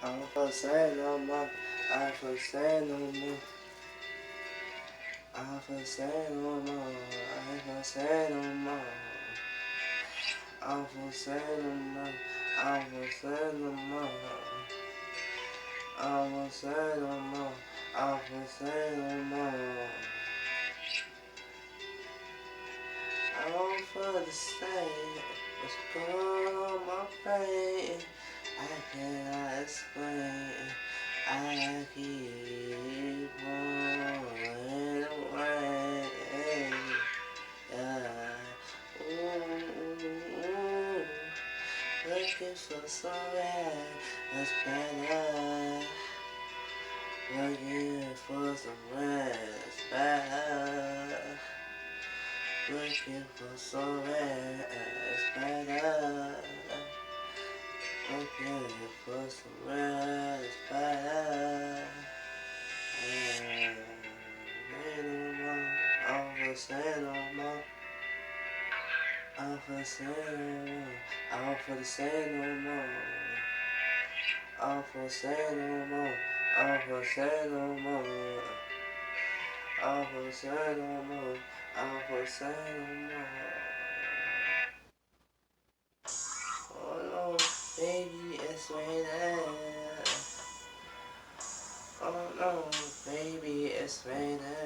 I don't feel sad no more. I don't feel sad no more. I don't feel sad no more. I ain't feel sad no more. I don't feel sad no more. I don't feel sad no more. I don't feel sad no more. I don't feel sad no more. I don't feel the same. What's going on my brain? I cannot explain. I keep going away. Yeah. Ooh, looking for somewhere that's better. Looking for somewhere that's better. Looking for somewhere that's better. Looking for somewhere that's better. I don't say no more. I don't feel sad no more. I don't feel the same no more. I don't feel sad no more. I don't feel sad no more. I don't feel sad no more. I don't feel sad no more. Oh no, baby, it's raining. Oh no, baby, it's raining.